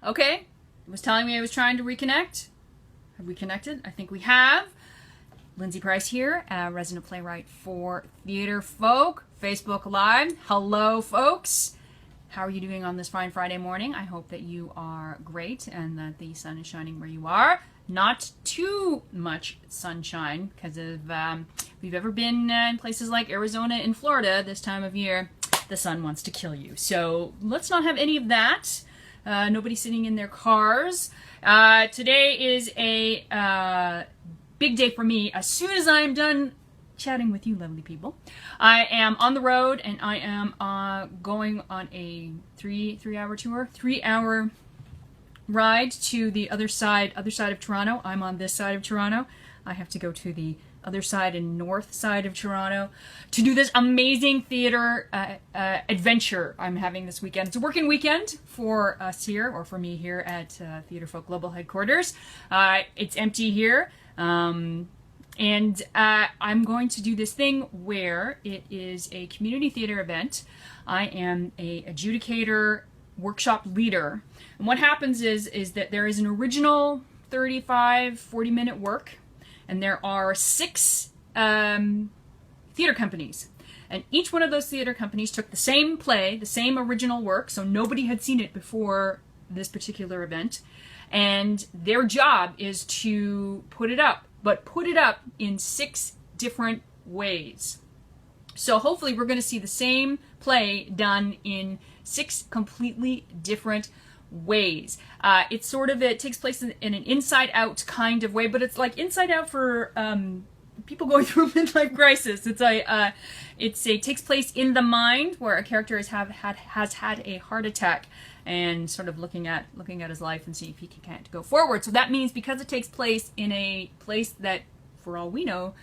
Okay, it was telling me I was trying to reconnect. Have we connected? I think we have. Lindsay Price here, resident playwright for Theater Folk, Facebook Live. Hello, folks. How are you doing on this fine Friday morning? I hope that you are great and that the sun is shining where you are. Not too much sunshine, because if you've ever been in places like Arizona and Florida this time of year, the sun wants to kill you. So let's not have any of that. Nobody sitting in their cars. Today is a big day for me. As soon as I am done chatting with you lovely people, I am on the road and I am going on a three-hour ride to the other side of Toronto. I'm on this side of Toronto. I have to go to the other side and north side of Toronto to do this amazing theater adventure I'm having this weekend. It's a working weekend for us here, or for me here at Theater Folk Global Headquarters. It's empty here. And I'm going to do this thing where it is a community theater event. I am a adjudicator, workshop leader. And what happens is that there is an original 40-minute work, and there are 6 theater companies. And each one of those theater companies took the same play, the same original work, so nobody had seen it before this particular event. And their job is to put it up, but put it up in 6 different ways. So hopefully we're going to see the same play done in 6 completely different ways. It takes place in an inside-out kind of way, but it's like inside out for people going through a midlife crisis. It takes place in the mind, where a character has had a heart attack, and sort of looking at his life and seeing if he can't go forward. So that means, because it takes place in a place that, for all we know,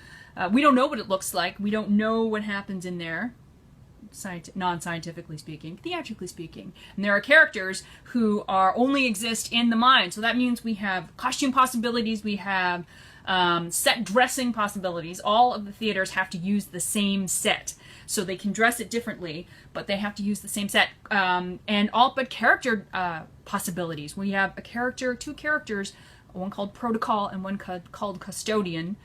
we don't know what it looks like. We don't know what happens in there, non-scientifically speaking, theatrically speaking. And there are characters who only exist in the mind. So that means we have costume possibilities, we have set dressing possibilities. All of the theaters have to use the same set. So they can dress it differently, but they have to use the same set. And all but character possibilities. We have 2 characters, one called Protocol and one called Custodian,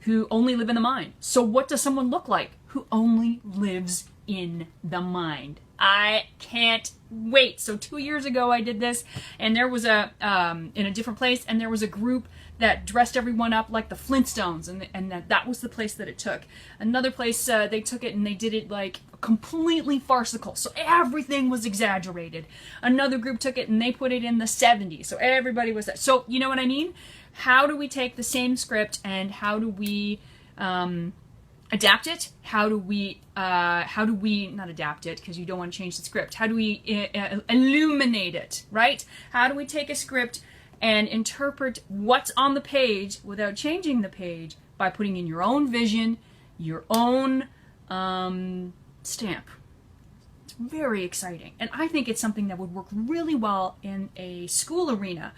who only live in the mind. So what does someone look like who only lives in the mind? I can't wait. So 2 years ago I did this, and there was in a different place, and there was a group that dressed everyone up like the Flintstones, and that was the place that it took. Another place, they took it and they did it like completely farcical, so everything was exaggerated. Another group took it and they put it in the 70s, so everybody was that. So you know what I mean? How do we take the same script and how do we adapt it? How do we not adapt it, because you don't want to change the script? How do we illuminate it, right? How do we take a script and interpret what's on the page without changing the page, by putting in your own vision, your own stamp? It's very exciting, and I think it's something that would work really well in a school arena.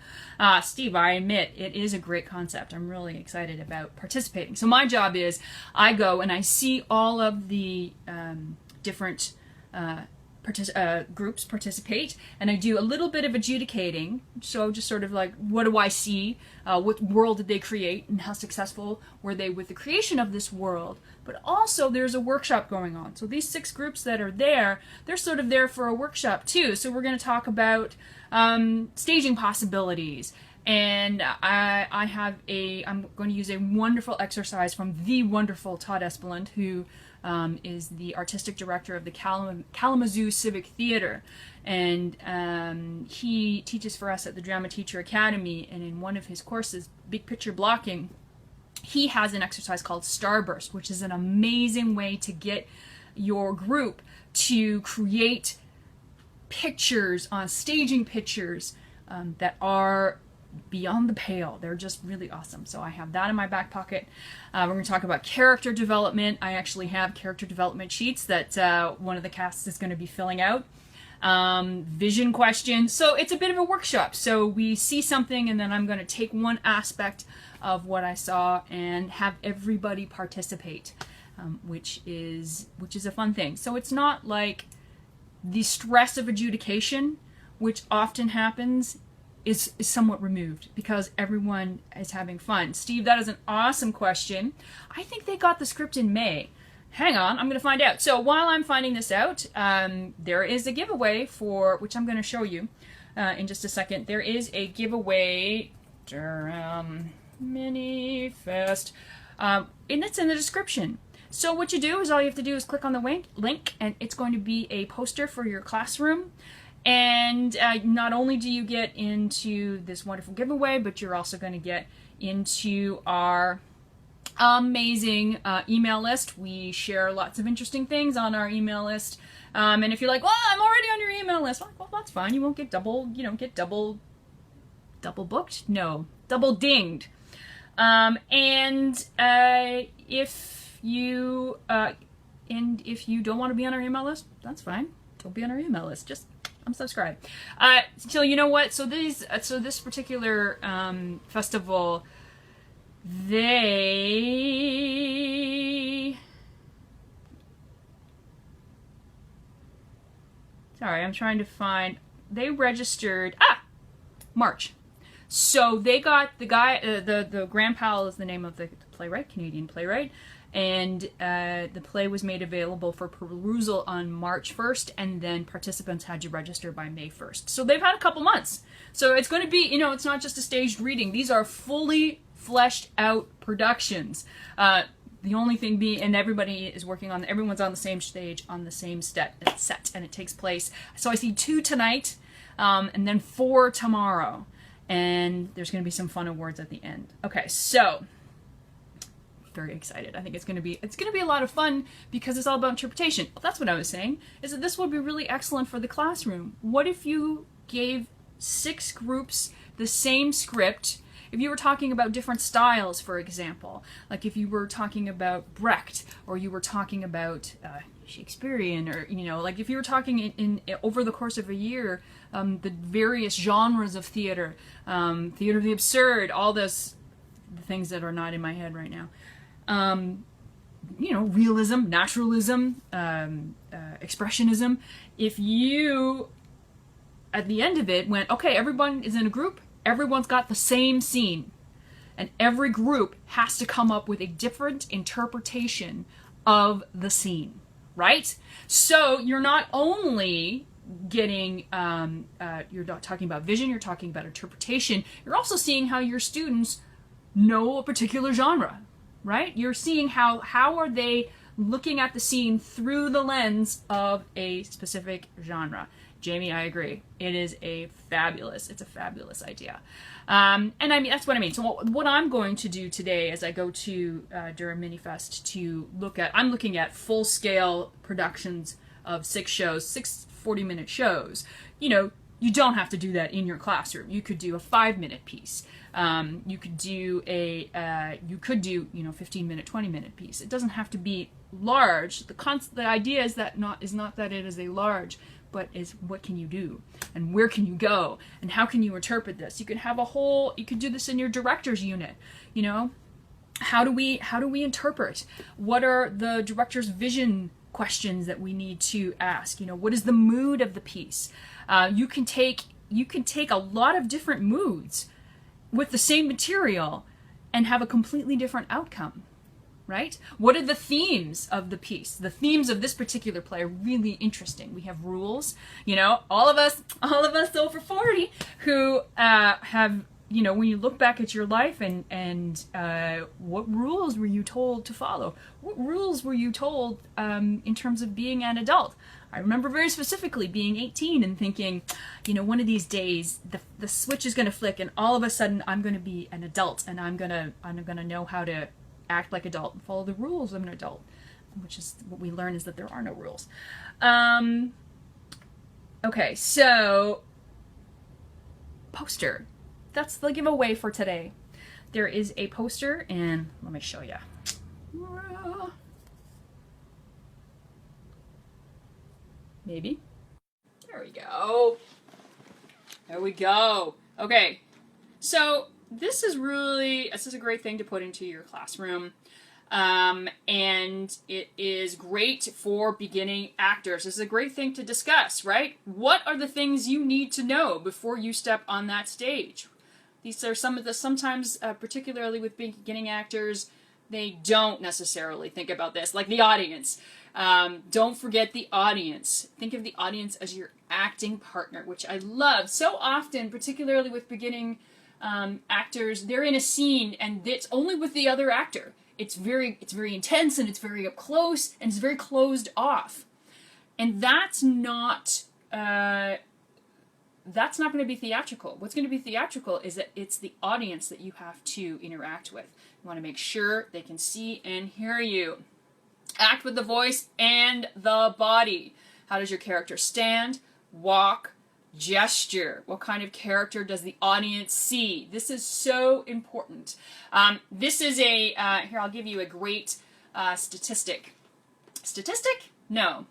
Steve, I admit, it is a great concept. I'm really excited about participating. So my job is, I go and I see all of the different groups participate, and I do a little bit of adjudicating. So just sort of like, what do I see? What world did they create, and how successful were they with the creation of this world? But also there's a workshop going on. So these 6 groups that are there, they're sort of there for a workshop too. So we're going to talk about staging possibilities. And I'm going to use a wonderful exercise from the wonderful Todd Espeland, who is the artistic director of the Kalamazoo Civic Theater, and he teaches for us at the Drama Teacher Academy. And in one of his courses, Big Picture Blocking, he has an exercise called Starburst, which is an amazing way to get your group to create pictures, staging pictures that are beyond the pale. They're just really awesome. So I have that in my back pocket. We're going to talk about character development. I actually have character development sheets that one of the casts is going to be filling out. Vision questions. So it's a bit of a workshop. So we see something, and then I'm going to take one aspect of what I saw and have everybody participate, which is a fun thing. So it's not like the stress of adjudication, which often happens is somewhat removed because everyone is having fun. Steve, that is an awesome question. I think they got the script in May. Hang on, I'm going to find out. So while I'm finding this out, there is a giveaway for, which I'm going to show you in just a second. There is a giveaway during Mini Fest, and it's in the description. So what you do is all you have to do is click on the link, and it's going to be a poster for your classroom. And not only do you get into this wonderful giveaway, but you're also going to get into our amazing email list. We share lots of interesting things on our email list. And if you're like, well, I'm already on your email list, well, that's fine. You won't get double booked? No, double dinged. If you don't want to be on our email list, that's fine. Don't be on our email list. Just unsubscribe. So you know what? So this particular festival, sorry, I'm trying to find. They registered March. So they got the guy. The Grand Pal is the name of the playwright, Canadian playwright. And the play was made available for perusal on March 1st, and then participants had to register by May 1st. So they've had a couple months. So it's going to be, it's not just a staged reading. These are fully fleshed out productions. The only thing being, and everyone's on the same stage, on the same set, and it takes place. So I see 2 tonight, and then 4 tomorrow. And there's going to be some fun awards at the end. Okay, so very excited. I think it's going to be a lot of fun because it's all about interpretation. Well, that's what I was saying, is that this would be really excellent for the classroom. What if you gave 6 groups the same script? If you were talking about different styles, for example, like if you were talking about Brecht, or you were talking about Shakespearean, or like if you were talking in over the course of a year, the various genres of theater, theater of the absurd, all this, the things that are not in my head right now. Realism, naturalism, expressionism. If you, at the end of it, went, okay, everyone is in a group, everyone's got the same scene, and every group has to come up with a different interpretation of the scene, right? So you're not only getting, you're not talking about vision, you're talking about interpretation, you're also seeing how your students know a particular genre, right? You're seeing how are they looking at the scene through the lens of a specific genre. Jamie, I agree. It's a fabulous idea. And I mean, that's what I mean. So what I'm going to do today as I go to Durham Minifest to I'm looking at full-scale productions of 6 shows, 6 40-minute shows. You don't have to do that in your classroom. You could do a 5-minute piece. You could do 15-minute, 20-minute piece. It doesn't have to be large. The idea is not that it is a large, but is what can you do, and where can you go, and how can you interpret this? You could do this in your director's unit. How do we interpret? What are the director's vision questions that we need to ask? What is the mood of the piece? You can take a lot of different moods with the same material and have a completely different outcome, right? What are the themes of the piece? The themes of this particular play are really interesting. We have rules, all of us over 40 who have, when you look back at your life and what rules were you told to follow? What rules were you told in terms of being an adult? I remember very specifically being 18 and thinking, one of these days the switch is going to flick, and all of a sudden I'm going to be an adult, and I'm going to know how to act like adult and follow the rules of an adult, which is what we learn, is that there are no rules. Okay, so poster. That's the giveaway for today. There is a poster, and let me show you. Maybe. There we go. There we go. Okay. So this is a great thing to put into your classroom. And it is great for beginning actors. This is a great thing to discuss, right? What are the things you need to know before you step on that stage? These are some of the, sometimes, particularly with beginning actors, they don't necessarily think about this, like the audience. Don't forget the audience. Think of the audience as your acting partner, which I love. So often, particularly with beginning actors, they're in a scene and it's only with the other actor. It's very intense and it's very up close and it's very closed off. And that's not going to be theatrical. What's going to be theatrical is that it's the audience that you have to interact with. You want to make sure they can see and hear you. Act with the voice and the body. How does your character stand, walk, gesture? What kind of character does the audience see? This is so important. This is a, here I'll give you a great statistic. Statistic? No.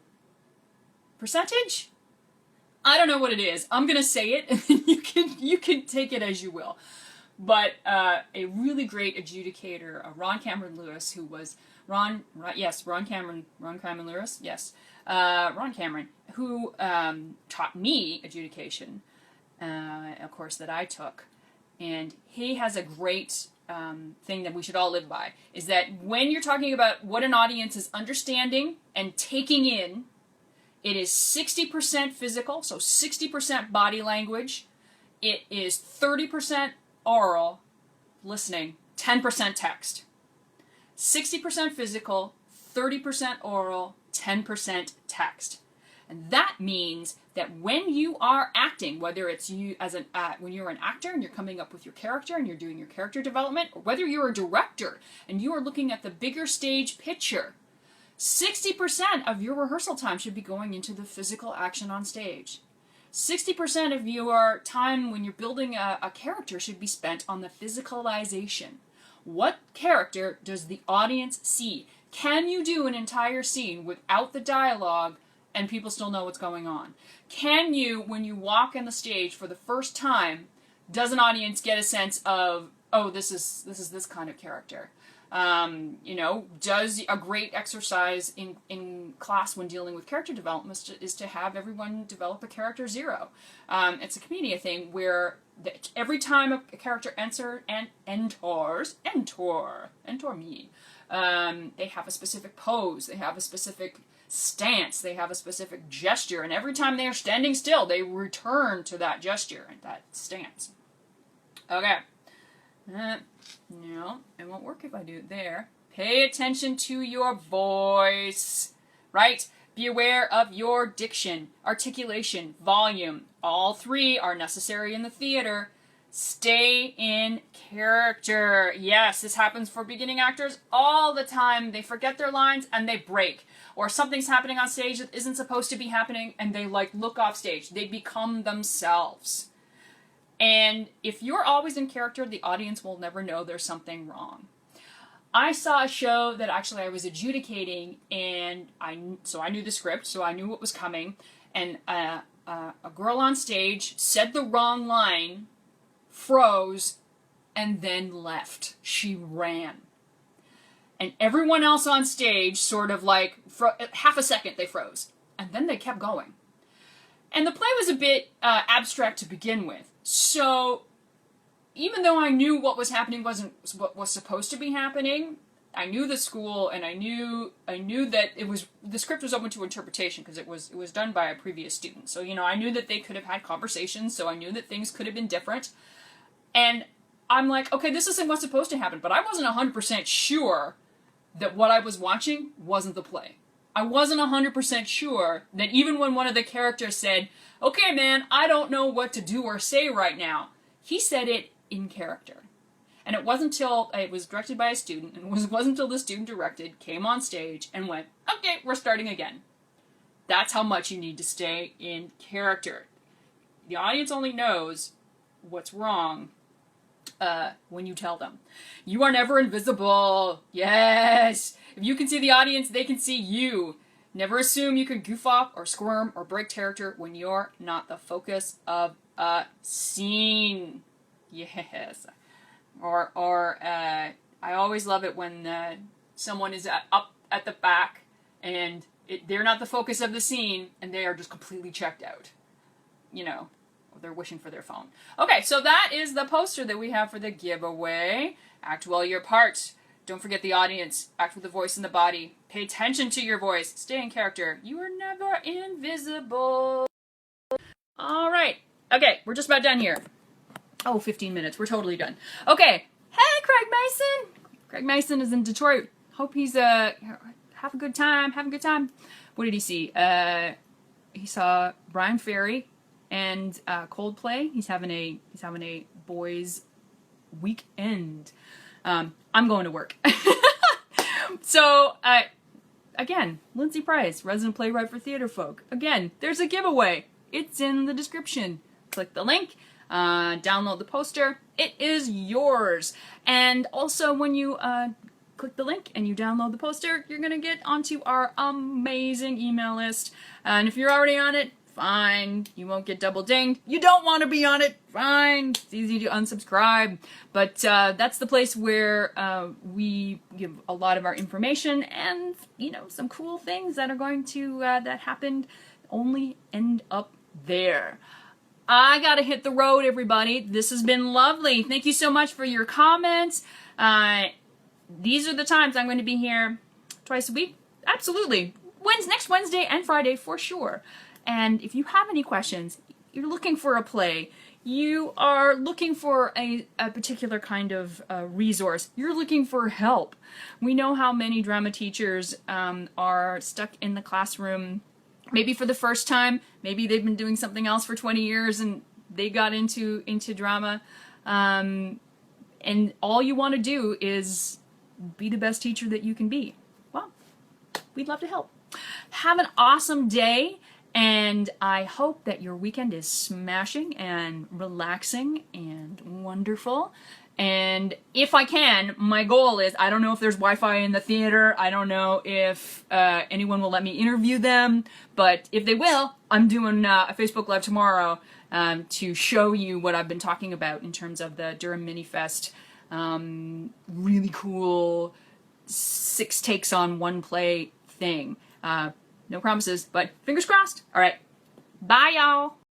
Percentage? I don't know what it is. I'm going to say it, and then you can take it as you will. But a really great adjudicator, Ron Cameron Lewis, who was Ron Cameron who taught me adjudication, a course that I took. And he has a great thing that we should all live by, is that when you're talking about what an audience is understanding and taking in, it is 60% physical, so 60% body language. It is 30% oral, listening, 10% text. 60% physical, 30% oral, 10% text. And that means that when you are acting, whether it's you as when you're an actor and you're coming up with your character and you're doing your character development, or whether you're a director and you are looking at the bigger stage picture, 60% of your rehearsal time should be going into the physical action on stage. 60% of your time when you're building a character should be spent on the physicalization. What character does the audience see? Can you do an entire scene without the dialogue and people still know what's going on? Can you, when you walk on the stage for the first time, does an audience get a sense of, oh, this is this kind of character? Does a great exercise in class when dealing with character development is to have everyone develop a character zero. It's a comedian thing where every time a character enters, they have a specific pose, they have a specific stance, they have a specific gesture, and every time they are standing still, they return to that gesture and that stance. Okay. No, it won't work if I do it there. Pay attention to your voice, right? Be aware of your diction, articulation, volume. All three are necessary in the theater. Stay in character. Yes, this happens for beginning actors all the time. They forget their lines and they break. Or something's happening on stage that isn't supposed to be happening and they look off stage. They become themselves. And if you're always in character, the audience will never know there's something wrong. I saw a show that actually I was adjudicating, and so I knew the script, so I knew what was coming, and a girl on stage said the wrong line, froze, and then left. She ran. And everyone else on stage sort of half a second they froze, and then they kept going. And the play was a bit abstract to begin with. So, even though I knew what was happening wasn't what was supposed to be happening, I knew the school and I knew that the script was open to interpretation because it was done by a previous student. So, I knew that they could have had conversations, so I knew that things could have been different. And I'm like, okay, this isn't what's supposed to happen, but I wasn't 100% sure that what I was watching wasn't the play. I wasn't 100% sure that even when one of the characters said, okay, man, I don't know what to do or say right now, he said it in character. And it wasn't until it was directed by a student, and it wasn't until the student directed, came on stage, and went, okay, we're starting again. That's how much you need to stay in character. The audience only knows what's wrong when you tell them. You are never invisible. Yes! If you can see the audience, they can see you. Never assume you can goof off or squirm or break character when you're not the focus of a scene. Yes. Or I always love it when someone is up at the back and they're not the focus of the scene and they are just completely checked out. You know, they're wishing for their phone. Okay, so that is the poster that we have for the giveaway. Act well your part. Don't forget the audience. Act with the voice and the body. Pay attention to your voice. Stay in character. You are never invisible. All right. Okay, we're just about done here. Oh, 15 minutes. We're totally done. Okay. Hey, Craig Mason. Craig Mason is in Detroit. Hope he's have a good time. Have a good time. What did he see? He saw Brian Ferry and Coldplay. He's having a boys' weekend. I'm going to work. So, again, Lindsay Price, resident playwright for theater folk. Again, there's a giveaway. It's in the description. Click the link, download the poster. It is yours. And also, when you click the link and you download the poster, you're going to get onto our amazing email list. And if you're already on it, fine. You won't get double dinged. You don't want to be on it, fine. It's easy to unsubscribe. But that's the place where we give a lot of our information and, you know, some cool things that are going to, that happened only end up there. I gotta hit the road, everybody. This has been lovely. Thank you so much for your comments. These are the times I'm going to be here twice a week. Absolutely. Next Wednesday and Friday for sure. And if you have any questions, you're looking for a play, you are looking for a particular kind of resource, you're looking for help. We know how many drama teachers are stuck in the classroom, maybe for the first time, maybe they've been doing something else for 20 years and they got into drama. And all you want to do is be the best teacher that you can be. Well, we'd love to help. Have an awesome day. And I hope that your weekend is smashing and relaxing and wonderful. And if I can, my goal is, I don't know if there's Wi-Fi in the theater. I don't know if anyone will let me interview them. But if they will, I'm doing a Facebook Live tomorrow to show you what I've been talking about in terms of the Durham Mini Fest. Really cool 6 takes on 1 play thing. No promises, but fingers crossed. All right. Bye, y'all.